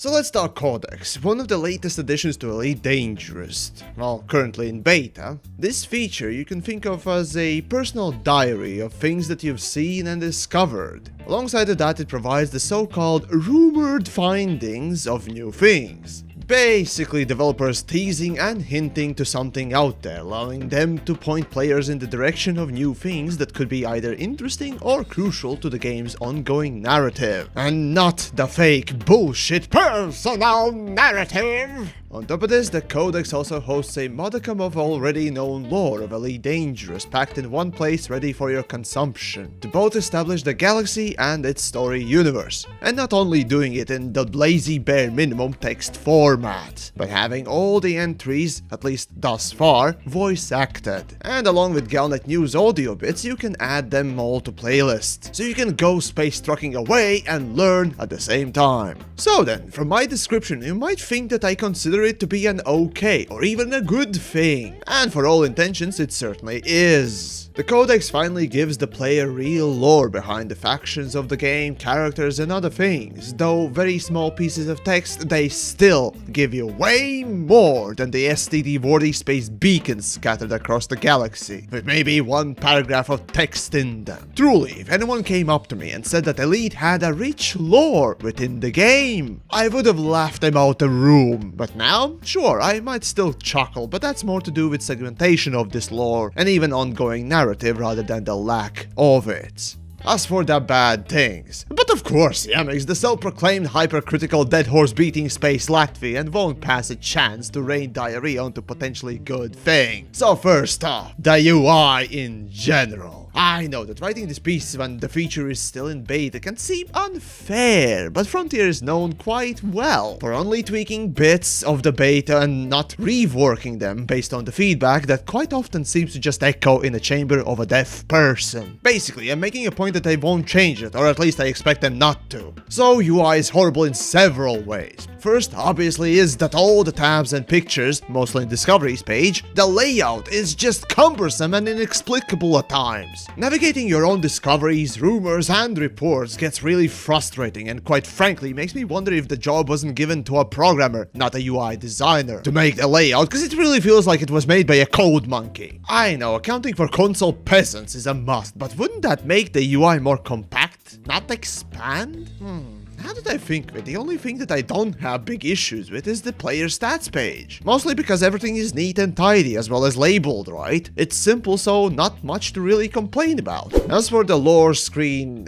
So let's talk Codex, one of the latest additions to Elite Dangerous. Well, currently in beta. This feature you can think of as a personal diary of things that you've seen and discovered. Alongside of that, it provides the so-called rumored findings of new things. Basically, developers teasing and hinting to something out there, allowing them to point players in the direction of new things that could be either interesting or crucial to the game's ongoing narrative. And not the fake bullshit personal narrative! On top of this, the Codex also hosts a modicum of already known lore of Elite Dangerous packed in one place ready for your consumption, to both establish the galaxy and its story universe. And not only doing it in the lazy bare minimum text format, but having all the entries, at least thus far, voice acted. And along with Galnet News audio bits, you can add them all to playlists, so you can go space trucking away and learn at the same time. So then, from my description, you might think that I consider it to be an okay or even a good thing, and for all intentions it certainly is. The Codex finally gives the player real lore behind the factions of the game, characters and other things. Though very small pieces of text, they still give you way more than the STD-worthy space beacons scattered across the galaxy, with maybe one paragraph of text in them. Truly, if anyone came up to me and said that Elite had a rich lore within the game, I would have laughed them out the room. But now, sure, I might still chuckle, but that's more to do with segmentation of this lore and even ongoing narrative rather than the lack of it. As for the bad things, but of course TheYamiks, the self-proclaimed hypercritical dead horse beating space Latvian, won't pass a chance to rain diarrhea onto potentially good things. So first off, the UI in general. I know that writing this piece when the feature is still in beta can seem unfair, but Frontier is known quite well for only tweaking bits of the beta and not reworking them based on the feedback that quite often seems to just echo in the chamber of a deaf person. Basically, I'm making a point that they won't change it, or at least I expect them not to. So UI is horrible in several ways. First, obviously, is that all the tabs and pictures, mostly in Discovery's page, the layout is just cumbersome and inexplicable at times. Navigating your own discoveries, rumors, and reports gets really frustrating and quite frankly makes me wonder if the job wasn't given to a programmer, not a UI designer, to make the layout, because it really feels like it was made by a code monkey. I know, accounting for console peasants is a must, but wouldn't that make the UI more compact, not expand? How did I think of it? The only thing that I don't have big issues with is the player stats page. Mostly because everything is neat and tidy as well as labeled, right? It's simple, so not much to really complain about. As for the lore screen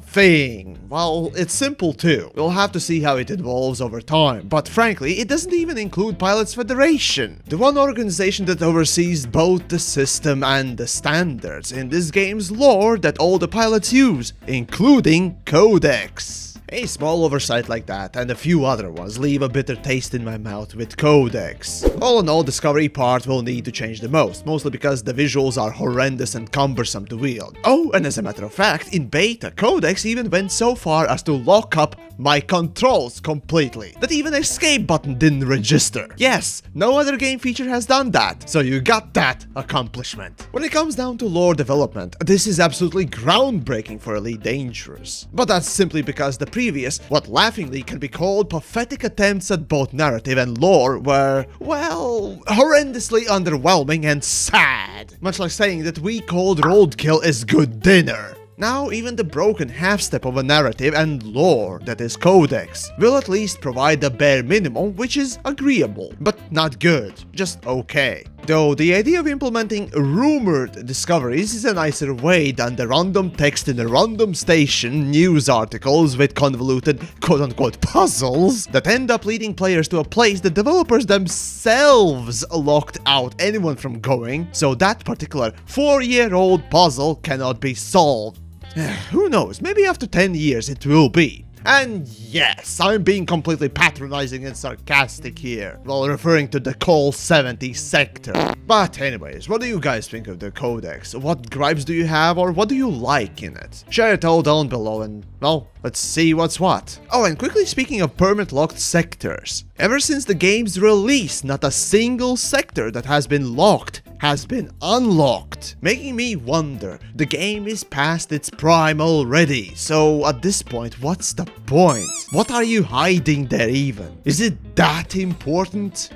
thing, well, it's simple too. We'll have to see how it evolves over time. But frankly, it doesn't even include Pilots Federation, the one organization that oversees both the system and the standards in this game's lore that all the pilots use, including Codex. A small oversight like that, and a few other ones, leave a bitter taste in my mouth with Codex. All in all, Discovery part will need to change the most, mostly because the visuals are horrendous and cumbersome to wield. Oh, and as a matter of fact, in beta, Codex even went so far as to lock up my controls completely, that even escape button didn't register. Yes, no other game feature has done that, so you got that accomplishment. When it comes down to lore development, this is absolutely groundbreaking for Elite Dangerous. But that's simply because the previous, what laughingly can be called pathetic attempts at both narrative and lore were, well, horrendously underwhelming and sad. Much like saying that we called roadkill is good dinner. Now, even the broken half-step of a narrative and lore that is Codex will at least provide the bare minimum, which is agreeable, but not good, just okay. Though the idea of implementing rumored discoveries is a nicer way than the random text in a random station news articles with convoluted quote-unquote puzzles that end up leading players to a place the developers themselves locked out anyone from going, so that particular 4-year-old puzzle cannot be solved. Who knows, maybe after 10 years it will be. And yes, I'm being completely patronizing and sarcastic here, while referring to the Col 70 sector. But anyways, what do you guys think of the Codex? What gripes do you have, or what do you like in it? Share it all down below and, well, let's see what's what. Oh, and quickly speaking of permit-locked sectors, ever since the game's release, not a single sector that has been locked has been unlocked, making me wonder, the game is past its prime already, so at this point, what's the point? What are you hiding there even? Is it that important?